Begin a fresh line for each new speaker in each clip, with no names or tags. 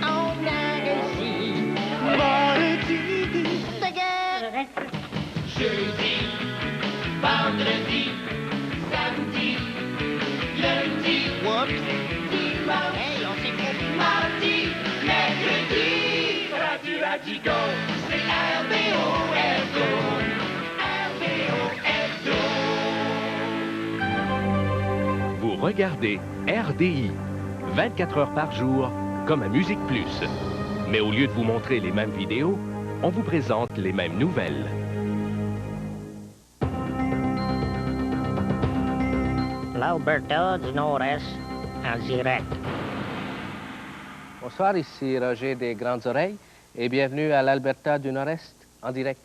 on a réussi. Mardi, de guerre. Jeudi, vendredi, samedi, lundi, dimanche, hey, on s'est fait. Mardi, mercredi, Radio Radigo, c'est RBO Hebdo.
Vous regardez RDI, 24 heures par jour, comme à Musique Plus. Mais au lieu de vous montrer les mêmes vidéos, on vous présente les mêmes nouvelles.
L'Alberta du Nord-Est en direct.
Bonsoir, ici Roger des Grandes Oreilles et bienvenue à l'Alberta du Nord-Est en direct.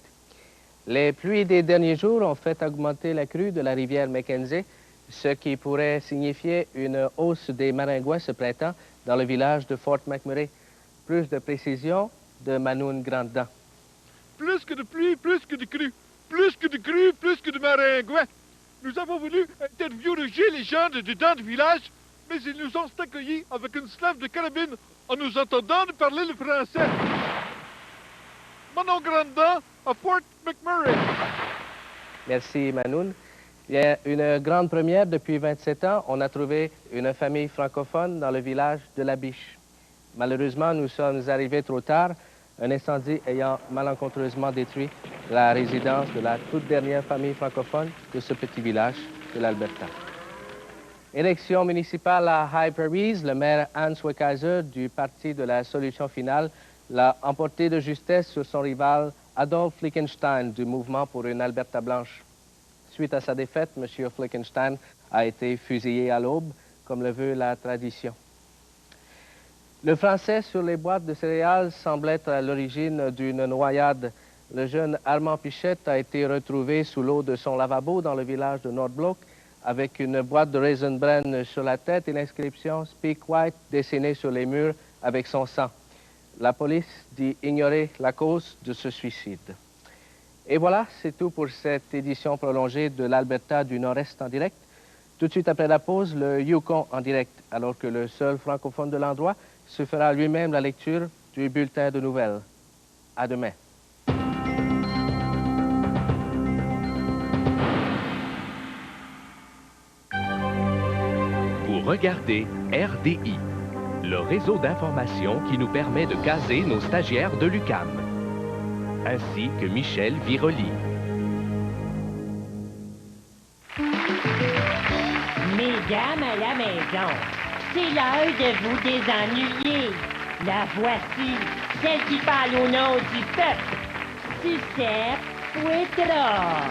Les pluies des derniers jours ont fait augmenter la crue de la rivière Mackenzie, ce qui pourrait signifier une hausse des maringouins ce printemps dans le village de Fort McMurray. Plus de précisions de Manoun Grandedent.
Plus que de pluie, plus que de crue. Plus que de crue, plus que de maringouins. Nous avons voulu interviewer les gens de dedans du village, mais ils nous ont accueillis avec une slave de carabine en nous entendant parler le français. Manon Grandedent à Fort McMurray.
Merci, Manoun. Il y a une grande première depuis 27 ans. On a trouvé une famille francophone dans le village de La Biche. Malheureusement, nous sommes arrivés trop tard, un incendie ayant malencontreusement détruit la résidence de la toute dernière famille francophone de ce petit village de l'Alberta. Élection municipale à High Prairies, le maire Hans Wekaiser du Parti de la Solution Finale l'a emporté de justesse sur son rival Adolf Flickenstein du Mouvement pour une Alberta blanche. Suite à sa défaite, M. Flickenstein a été fusillé à l'aube, comme le veut la tradition. Le français sur les boîtes de céréales semble être à l'origine d'une noyade. Le jeune Armand Pichette a été retrouvé sous l'eau de son lavabo dans le village de Nordblock avec une boîte de Raisin Bran sur la tête et l'inscription « Speak White » dessinée sur les murs avec son sang. La police dit ignorer la cause de ce suicide. Et voilà, c'est tout pour cette édition prolongée de l'Alberta du Nord-Est en direct. Tout de suite après la pause, le Yukon en direct, alors que le seul francophone de l'endroit se fera lui-même la lecture du bulletin de nouvelles. À demain.
Vous regardez RDI, le réseau d'information qui nous permet de caser nos stagiaires de l'UQAM, ainsi que Michel Viroli.
Mesdames à la maison, c'est l'heure de vous désennuyer. La voici, celle qui parle au nom du peuple. Sucette Ouétra.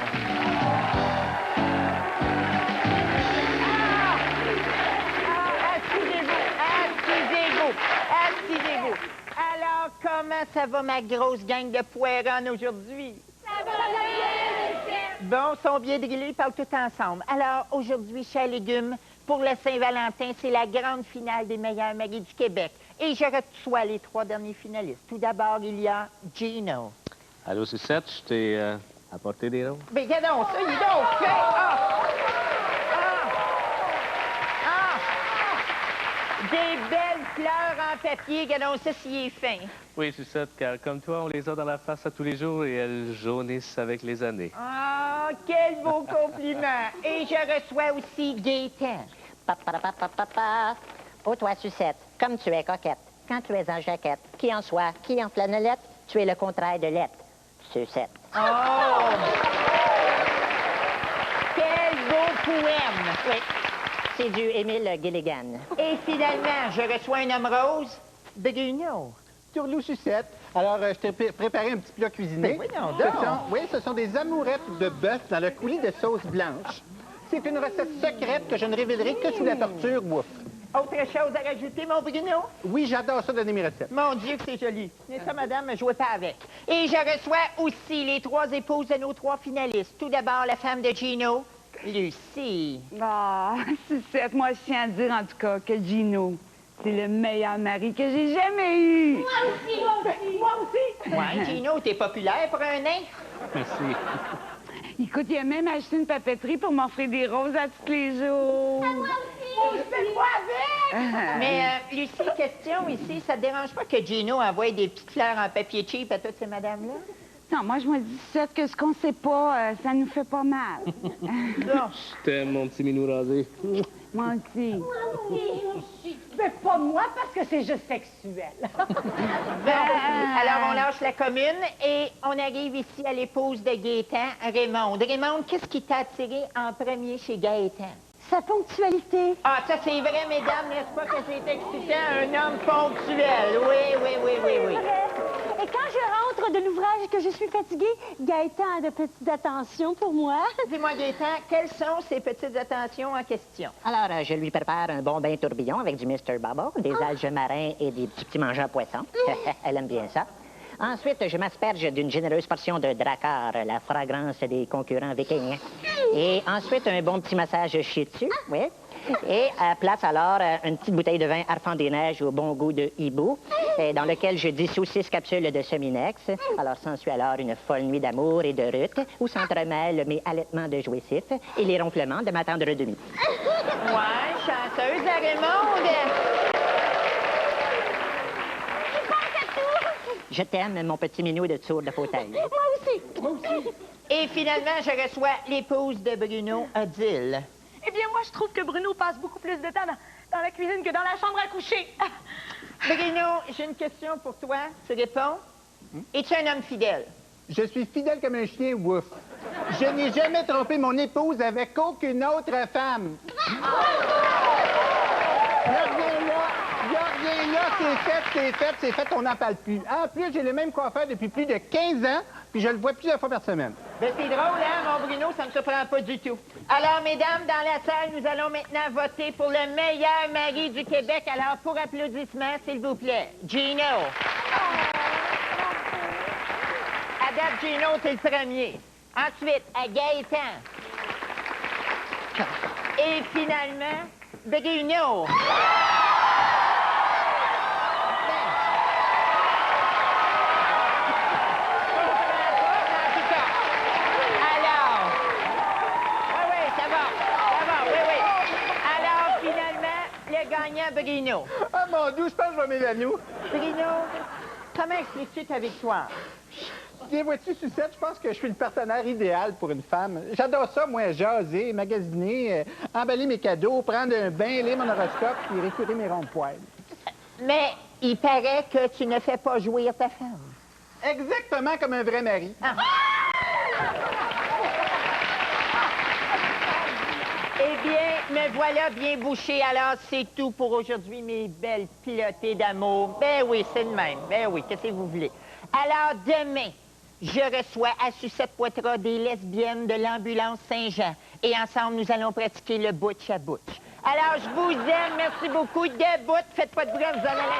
Excusez-vous. Alors, comment ça va, ma grosse gang de poironnes aujourd'hui? Ça va bien! Bon, sont bien drillés, parlent tout ensemble. Alors, aujourd'hui, chers légumes, pour le Saint-Valentin, c'est la grande finale des meilleurs maris du Québec. Et je reçois les 3 derniers finalistes. Tout d'abord, il y a Gino.
Allô, Sucette, je t'ai apporté des roses?
Mais regarde donc ça, il est donc fait! Des belles fleurs en papier, regardons ça s'il est fin.
Oui, Sucette, car comme toi, on les a dans la face à tous les jours et elles jaunissent avec les années.
Ah, quel beau compliment! Et je reçois aussi Gaëtan.
Papa. Oh, toi, Sucette, comme tu es coquette, quand tu es en jaquette, qui en soit, qui en flanellette, tu es le contraire de lettre. Sucette.
Oh! Quel beau poème!
Oui, c'est du Émile Gilligan.
Et finalement, je reçois un homme rose, Bruno.
Tourlou Sucette. Alors, je t'ai préparé un petit plat cuisiné.
Ben voyons donc.
Ce sont des amourettes de bœuf dans le coulis de sauce blanche. C'est une recette secrète que je ne révélerai que sous la torture, ouf.
Autre chose à rajouter, mon Bruno?
Oui, j'adore ça, donner mes recettes.
Mon Dieu, que c'est joli. Mais ça, madame, ne jouez pas avec. Et je reçois aussi les 3 épouses de nos 3 finalistes. Tout d'abord, la femme de Gino, Lucie.
Ah, Sucette, moi, je tiens à dire, en tout cas, que Gino, c'est le meilleur mari que j'ai jamais eu.
Moi aussi. Ouais, Gino, t'es populaire pour un nain?
Merci.
Écoute, il a même acheté une papeterie pour m'offrir des roses à tous les jours.
Moi aussi. Mais, Lucie, question ici, ça te dérange pas que Gino envoie des petites fleurs en papier cheap à toutes ces madames-là?
Non, moi, je me dis, Seth, que ce qu'on sait pas, ça nous fait pas mal.
Non.
Je t'aime, mon petit minou rasé.
Moi aussi.
Mais pas moi, parce que c'est juste sexuel.
Alors, on lâche la commune et on arrive ici à l'épouse de Gaétan, Raymond. Raymond, qu'est-ce qui t'a attiré en premier chez Gaétan?
Sa ponctualité.
Ah, ça, c'est vrai, mesdames, n'est-ce pas que c'est excitant, un homme ponctuel? Oui.
Et quand je rentre de l'ouvrage que je suis fatiguée, Gaëtan a de petites attentions pour moi.
Dis-moi, Gaétan, quelles sont ces petites attentions en question?
Alors, je lui prépare un bon bain tourbillon avec du Mr. Bubble, des alges marins et des petits mangeants poissons. Elle aime bien ça. Ensuite, je m'asperge d'une généreuse portion de Drakkar, la fragrance des concurrents vikings. Et ensuite, un bon petit massage shih tzu, oui. Et place alors une petite bouteille de vin Arfand des Neiges au bon goût de hibou, dans lequel je dissous 6 capsules de Seminex. Alors, s'ensuit alors une folle nuit d'amour et de rut, où s'entremêlent mes allaitements de jouissif et les ronflements de ma tendre demi.
Ouais, chanceuse à Raymond.
Je t'aime, mon petit minou de tour de fauteuil.
Moi aussi.
Et finalement, je reçois l'épouse de Bruno, Odile.
Eh bien, moi, je trouve que Bruno passe beaucoup plus de temps dans la cuisine que dans la chambre à coucher.
Bruno, j'ai une question pour toi. Tu réponds? Es-tu un homme fidèle?
Je suis fidèle comme un chien, wouf. Je n'ai jamais trompé mon épouse avec aucune autre femme. Regardez là, c'est fait, on n'en parle plus. En plus, j'ai le même coiffeur depuis plus de 15 ans, puis je le vois plusieurs fois par semaine.
Ben, c'est drôle, hein, mon Bruno, ça ne me surprend pas du tout. Alors, mesdames, dans la salle, nous allons maintenant voter pour le meilleur mari du Québec. Alors, pour applaudissements, s'il vous plaît, Gino. À date, Gino, c'est le premier. Ensuite, à Gaétan. Et finalement, Bruno. Bruno.
Ah, mon Dieu, je pense que je vais m'évanouir.
Bruno, comment expliques-tu ta victoire?
Bien, vois-tu, Sucette, je pense que je suis le partenaire idéal pour une femme. J'adore ça, moi, jaser, magasiner, emballer mes cadeaux, prendre un bain, lire mon horoscope, puis récurer mes ronds de poêle.
Mais il paraît que tu ne fais pas jouir ta femme.
Exactement comme un vrai mari.
Ah. Eh bien, me voilà bien bouché. Alors, c'est tout pour aujourd'hui, mes belles pilotées d'amour. Ben oui, c'est le même. Ben oui, qu'est-ce que vous voulez? Alors, demain, je reçois à Sucette-Poitras des lesbiennes de l'ambulance Saint-Jean. Et ensemble, nous allons pratiquer le butch à butch. Alors, je vous aime. Merci beaucoup. Debout. Faites pas de bruit, vous allez la...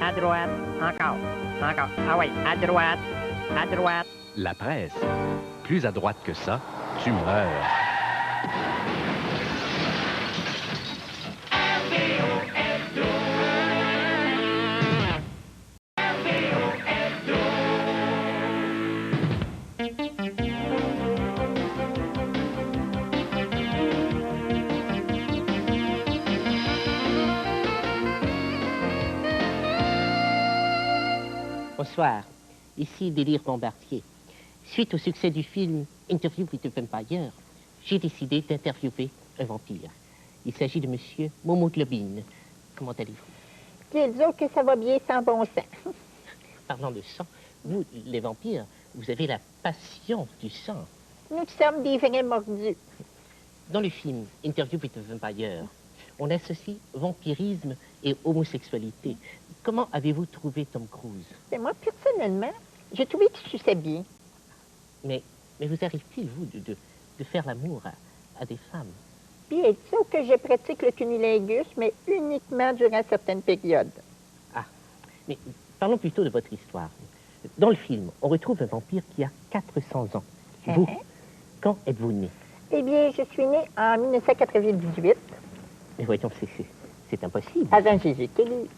À droite, encore. Ah oui, à droite.
La presse. Plus à droite que ça, tu meurs.
Bonsoir, ici Délire Bombardier. Suite au succès du film Interview with the Vampire, j'ai décidé d'interviewer un vampire. Il s'agit de monsieur Momoglobine. Comment allez-vous?
Disons que ça va bien sans bon sens.
Parlant de sang, vous, les vampires, vous avez la passion du sang.
Nous sommes des vrais mordus.
Dans le film Interview with the Vampire, on associe vampirisme et homosexualité. Comment avez-vous trouvé Tom Cruise?
Mais moi, personnellement, j'ai trouvé qu'il suçait bien.
Mais vous arrive-t-il, vous, de faire l'amour à des femmes?
Bien sûr que je pratique le cunnilingus, mais uniquement durant certaines périodes.
Ah, mais parlons plutôt de votre histoire. Dans le film, on retrouve un vampire qui a 400 ans. Vous, quand êtes-vous né?
Eh bien, je suis née en 1998,
Mais voyons, c'est impossible.
avant Jésus-Christ.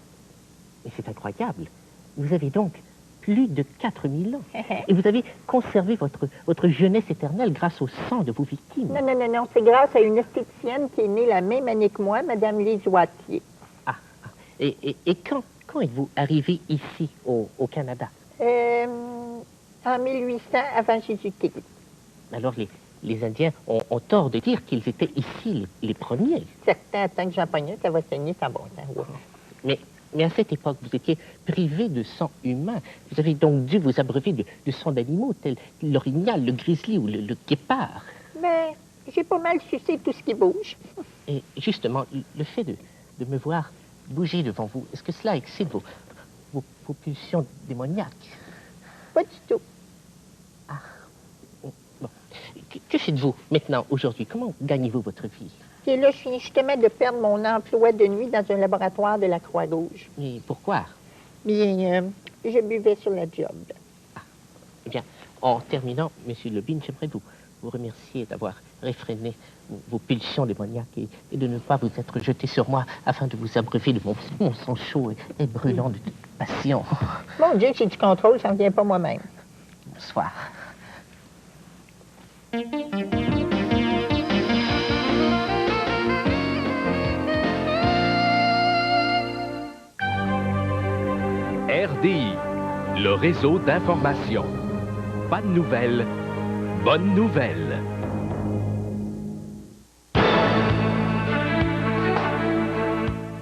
Mais c'est incroyable. Vous avez donc plus de 4000 ans. Et vous avez conservé votre jeunesse éternelle grâce au sang de vos victimes.
Non, non, non, non, c'est grâce à une esthéticienne qui est née la même année que moi, Mme Lise Wattier.
Et quand êtes-vous arrivé ici, au Canada?
En 1800 avant Jésus-Christ.
Alors, les Indiens ont tort de dire qu'ils étaient ici les premiers.
Certains, tant que j'en pognais, ça va saigner sans bon sens.
Mais à cette époque, vous étiez privé de sang humain. Vous avez donc dû vous abreuver de sang d'animaux, tels l'orignal, le grizzly ou le guépard.
Mais j'ai pas mal sucé tout ce qui bouge.
Et justement, le fait de me voir bouger devant vous, est-ce que cela excite vos pulsions démoniaques?
Pas du tout.
Bon. Que faites-vous maintenant, aujourd'hui? Comment gagnez-vous votre vie?
Puis là, je viens justement de perdre mon emploi de nuit dans un laboratoire de la Croix-Rouge.
Et pourquoi?
Bien, je buvais sur la job.
Eh bien, en terminant, M. Lobine, j'aimerais vous remercier d'avoir réfréné vos pulsions démoniaques et de ne pas vous être jeté sur moi afin de vous abreuver de mon sang chaud et brûlant de passion.
Mon Dieu, j'ai du contrôle, j'en viens pas moi-même.
Bonsoir.
RDI, le réseau d'information. Pas de nouvelles, bonne nouvelle.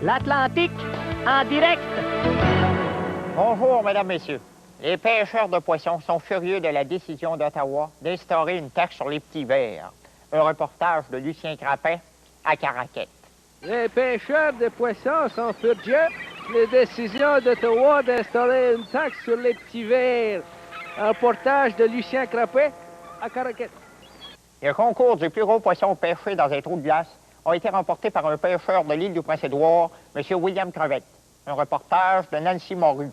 L'Atlantique en direct.
Bonjour, mesdames, messieurs. Les pêcheurs de poissons sont furieux de la décision d'Ottawa d'instaurer une taxe sur les petits vers. Un reportage de Lucien Crapin à Caraquette.
Les pêcheurs de poissons sont furieux. Les décisions d'Ottawa d'installer une taxe sur les petits vers. Un reportage de Lucien Crapin à Caraquette.
Le concours du plus gros poisson pêché dans un trou de glace a été remporté par un pêcheur de l'île du Prince-Édouard, M. William Crevette. Un reportage de Nancy Morue.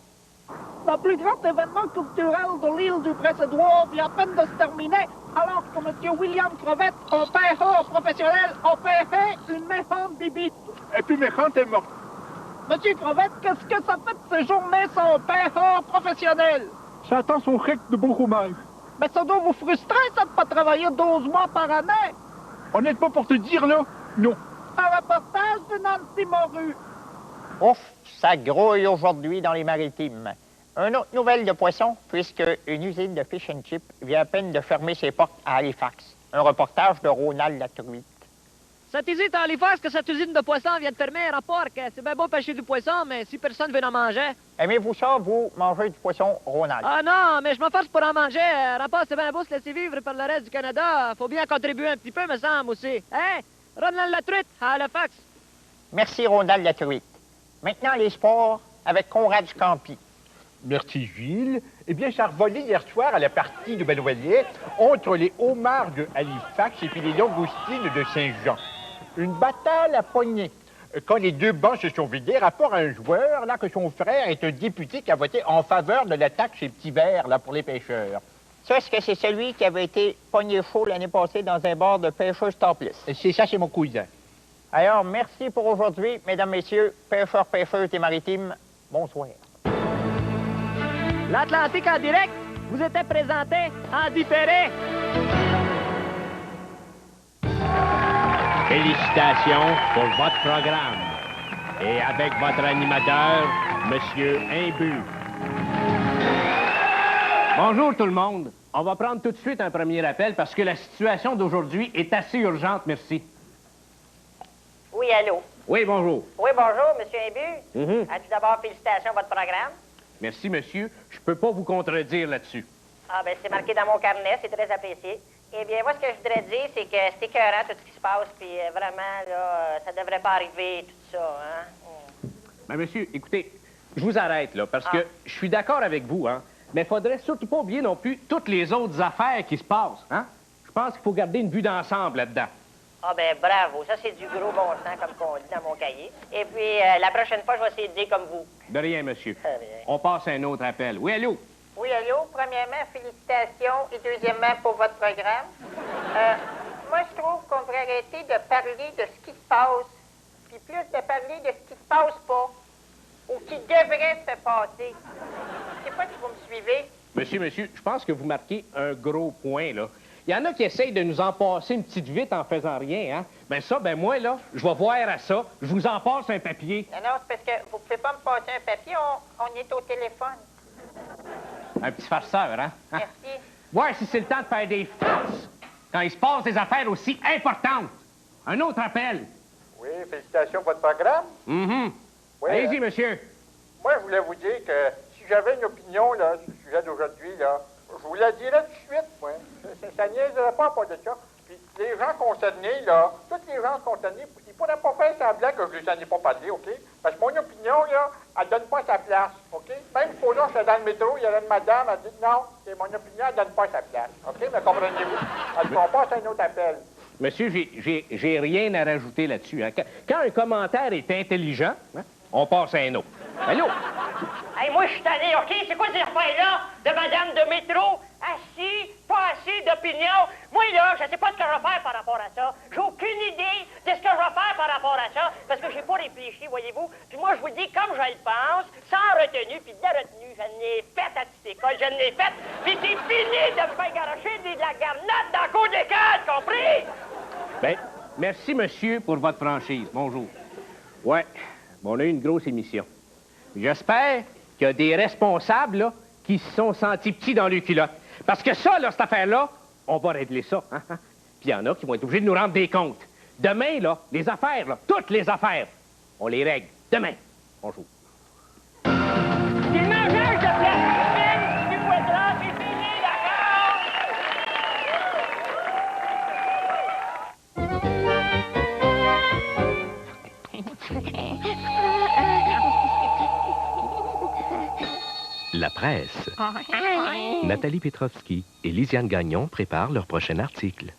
Le plus grand événement culturel de l'île du Prince-Édouard vient à peine de se terminer, alors que M. William Crevette, un pêcheur professionnel, a pêché une méchante bibite.
Et puis méchante est morte.
Monsieur Crevette, qu'est-ce que ça fait de ces journées sans un pêcheur professionnel?
Ça attend son chèque de bon chômage.
Mais ça doit vous frustrer, ça, de pas travailler 12 mois par année.
Honnêtement, pour te dire, là, non.
Un reportage de Nancy Morue.
Ouf, ça grouille aujourd'hui dans les maritimes. Une autre nouvelle de poisson, puisque une usine de fish and chip vient à peine de fermer ses portes à Halifax. Un reportage de Ronald Latruite.
Cette usine à Halifax, que cette usine de poisson vient de fermer un rapport que c'est bien beau pêcher du poisson, mais si personne veut en manger...
Aimez-vous ça, vous, manger du poisson, Ronald?
Ah non, mais je m'efforce pour en manger. Rapport, c'est bien beau se laisser vivre par le reste du Canada. Faut bien contribuer un petit peu, me semble, aussi. Hein? Ronald Latruite, à Halifax.
Merci, Ronald Latruite. Maintenant, les sports avec Conrad Scampi.
Merci, Gilles. Eh bien, ça a revolé hier soir à la partie de Belloyer entre les homards de Halifax et puis les langoustines de Saint-Jean. Une bataille à poignée. Quand les deux bancs se sont vidés, rapport à un joueur, là, que son frère est un député qui a voté en faveur de la taxe chez Petits Verts, là, pour les pêcheurs.
Ça, est-ce que c'est celui qui avait été pogné chaud l'année passée dans un bar de pêcheurs topless?
C'est ça, c'est mon cousin.
Alors, merci pour aujourd'hui, mesdames, messieurs, pêcheurs, pêcheuses et maritimes. Bonsoir.
L'Atlantique en direct vous était présenté en différé.
Félicitations pour votre programme. Et avec votre animateur, Monsieur Imbu. Bonjour tout le monde. On va prendre tout de suite un premier appel parce que la situation d'aujourd'hui est assez urgente, merci.
Oui, allô?
Oui, bonjour.
Oui, bonjour, M. Imbu. Tout d'abord, félicitations à votre programme.
Merci, monsieur. Je peux pas vous contredire là-dessus.
Ah, ben c'est marqué dans mon carnet, c'est très apprécié. Eh bien, moi, ce que je voudrais dire, c'est que c'est écœurant tout ce qui se passe, puis vraiment, là, ça devrait pas arriver, tout ça, hein?
Ben, monsieur, écoutez, je vous arrête, là, parce que je suis d'accord avec vous, hein, mais faudrait surtout pas oublier non plus toutes les autres affaires qui se passent, hein? Je pense qu'il faut garder une vue d'ensemble là-dedans.
Ah, ben bravo. Ça, c'est du gros bon sens, comme on dit dans mon cahier. Et puis, la prochaine fois, je vais essayer de dire comme vous.
De rien, monsieur.
Très bien.
On passe à un autre appel. Oui, allô?
Oui, allô? Premièrement, félicitations et deuxièmement pour votre programme. Moi, je trouve qu'on devrait arrêter de parler de ce qui se passe, puis plus de parler de ce qui se passe pas, ou qui devrait se passer. Je sais pas si vous me suivez.
Monsieur, je pense que vous marquez un gros point, là. Il y en a qui essayent de nous en passer une petite vite en faisant rien, hein? Ben moi, là, je vais voir à ça. Je vous en passe un papier.
Non, c'est parce que vous pouvez pas me passer un papier, on est au téléphone.
Un petit farceur, hein?
Merci.
Voir si c'est le temps de faire des farces quand il se passe des affaires aussi importantes. Un autre appel.
Oui, félicitations pour votre programme. Oui,
Allez-y, monsieur.
Moi, je voulais vous dire que si j'avais une opinion là, sur le sujet d'aujourd'hui, là, je vous la dirais tout de suite, moi. Ça niaiserait pas à part de ça. Puis les gens concernés, là, tous les gens concernés, ils pourraient pas faire semblant que je les en ai pas parlé, OK? Parce que mon opinion, là, elle donne pas sa place, OK? Même pour là, j'étais dans le métro, il y avait une madame, elle dit non, c'est mon opinion, elle donne pas sa place, OK? Mais comprenez-vous? On passe à un autre appel.
Monsieur, j'ai rien à rajouter là-dessus. Hein. Quand un commentaire est intelligent, hein, on passe à un autre. Allô?
Hey, moi, je suis tanné, OK? C'est quoi ces affaires-là de madame de métro? Assis, pas assez d'opinion. Moi, là, je sais pas ce que je vais faire par rapport à ça. J'ai aucune idée de ce que je vais faire par rapport à ça, parce que j'ai pas réfléchi, voyez-vous. Puis moi, je vous dis comme je le pense, sans retenue, puis de retenue. Je l'ai faite à petite école, je l'ai faite, puis c'est fini de me faire garocher de la garnotte dans le cours d'école, compris?
Ben, merci, monsieur, pour votre franchise. Bonjour. Ouais, bon, on a eu une grosse émission. J'espère qu'il y a des responsables, là, qui se sont sentis petits dans le culotte. Parce que ça, là, cette affaire-là, on va régler ça. Hein? Puis il y en a qui vont être obligés de nous rendre des comptes. Demain, là, les affaires, là, toutes les affaires, on les règle. Demain. Bonjour.
Des mangeages de plastique, du poitrage, c'est fini,
La presse. Nathalie Petrovski et Lisiane Gagnon préparent leur prochain article.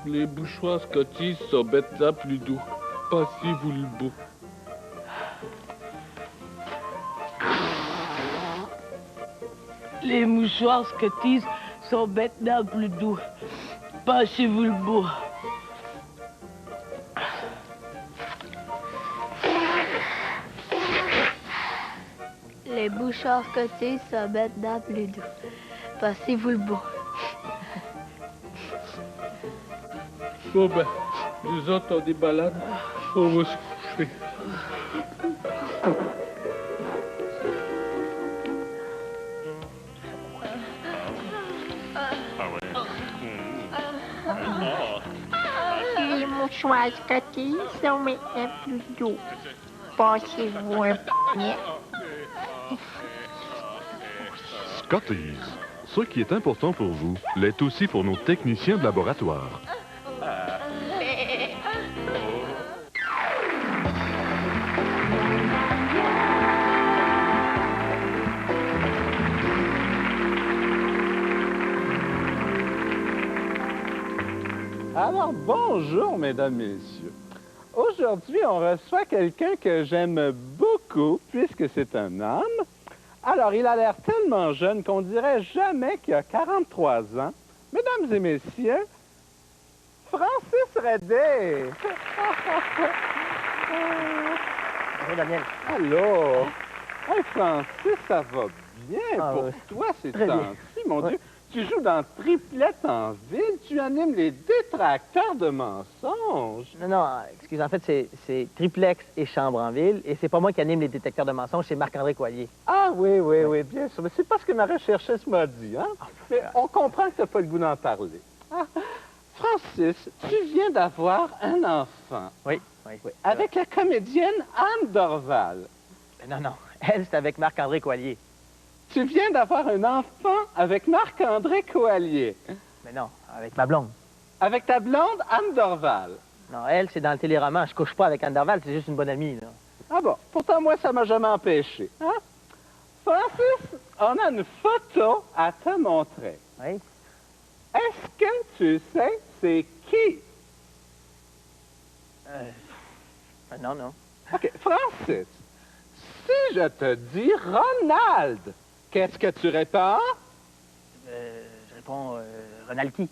Les bouchoirs Scotties sont bêtes là plus doux. Passez-vous le beau.
Les mouchoirs Scotties sont maintenant plus doux. Passez-vous le beau.
Les bouchoirs Scotties sont maintenant plus doux. Passez-vous le beau.
Bon ben, nous autres on est malades. On va se coucher.
Les mouchoirs Scotties sont maintenant plus doux. Passez-vous un poignet.
Scotties. Ce qui est important pour vous l'est aussi pour nos techniciens de laboratoire.
Alors, bonjour, mesdames, messieurs. Aujourd'hui, on reçoit quelqu'un que j'aime beaucoup, puisque c'est un homme. Alors, il a l'air tellement jeune qu'on dirait jamais qu'il a 43 ans. Mesdames et messieurs, Francis Redé.
Bonjour, Daniel.
Allô. Hey, Francis, ça va bien
Ah,
pour
oui.
toi ces
Très bien.
temps-ci, mon
Oui.
Dieu. Tu joues dans Triplette en ville, tu animes les détracteurs de mensonges.
Non, excusez, en fait, c'est Triplex et Chambre en ville, et c'est pas moi qui anime les détecteurs de mensonges, c'est Marc-André Coallier.
Ah oui, bien sûr. Mais c'est pas ce que ma recherchiste m'a dit, hein? Mais on comprend que tu n'as pas le goût d'en parler. Ah, Francis, tu viens d'avoir un enfant.
Oui.
Avec la comédienne Anne Dorval.
Non, elle, c'est avec Marc-André Coallier.
Tu viens d'avoir un enfant avec Marc-André Coallier.
Mais non, avec ma blonde.
Avec ta blonde, Anne Dorval.
Non, elle, c'est dans le téléroman. Je couche pas avec Anne Dorval, c'est juste une bonne amie, là.
Ah bon, pourtant, moi, ça m'a jamais empêché. Hein? Francis, on a une photo à te montrer.
Oui.
Est-ce que tu sais c'est qui
Non, non.
OK, Francis, si je te dis Ronald, qu'est-ce que tu réponds?
Je réponds Ronald qui?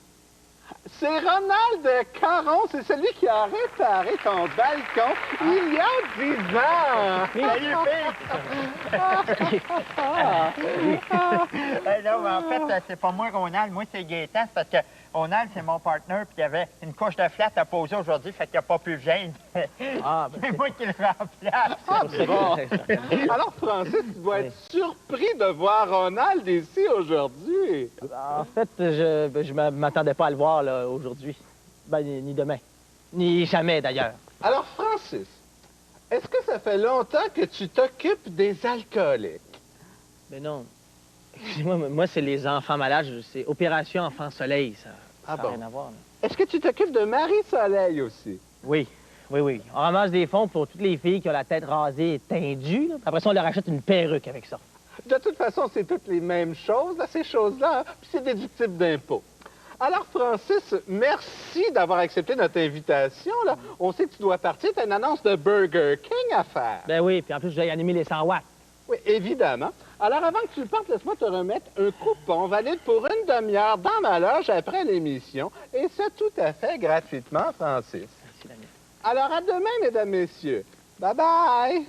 C'est Ronald Caron, c'est celui qui a réparé ton balcon il y a 10 ans.
Non, mais en fait, c'est pas moi, Ronald. Moi, c'est Gaétan. C'est parce que Ronald, c'est mon partner, puis il y avait une couche de flat à poser aujourd'hui, fait qu'il n'y a pas plus de gêne. C'est moi qui le remplace.
Bon. Alors, Francis, tu dois être surpris de voir Ronald ici aujourd'hui.
En fait, je m'attendais pas à le voir là, aujourd'hui. Ben, ni demain. Ni jamais, d'ailleurs.
Alors, Francis, est-ce que ça fait longtemps que tu t'occupes des alcooliques?
Mais non. Excusez-moi, moi, c'est les enfants malades. C'est Opération Enfant Soleil, ça. Ça n'a rien à voir. Là.
Est-ce que tu t'occupes de Marie-Soleil aussi?
Oui. Oui. On ramasse des fonds pour toutes les filles qui ont la tête rasée et teindue. Là. Après ça, on leur achète une perruque avec ça.
De toute façon, c'est toutes les mêmes choses, là, ces choses-là, hein? Puis c'est déductible d'impôts. Alors, Francis, merci d'avoir accepté notre invitation. Là. On sait que tu dois partir. Tu as une annonce de Burger King à faire.
Ben oui, puis en plus, je vais animer les 100 watts.
Oui, évidemment. Alors, avant que tu partes, laisse-moi te remettre un coupon valide pour une demi-heure dans ma loge après l'émission. Et ça, tout à fait gratuitement, Francis.
Merci, Daniel.
Alors, à demain, mesdames, messieurs. Bye-bye.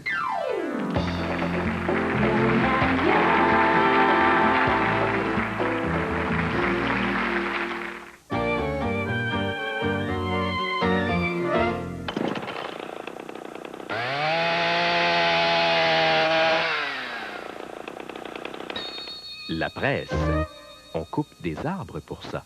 La presse. On coupe des arbres pour ça.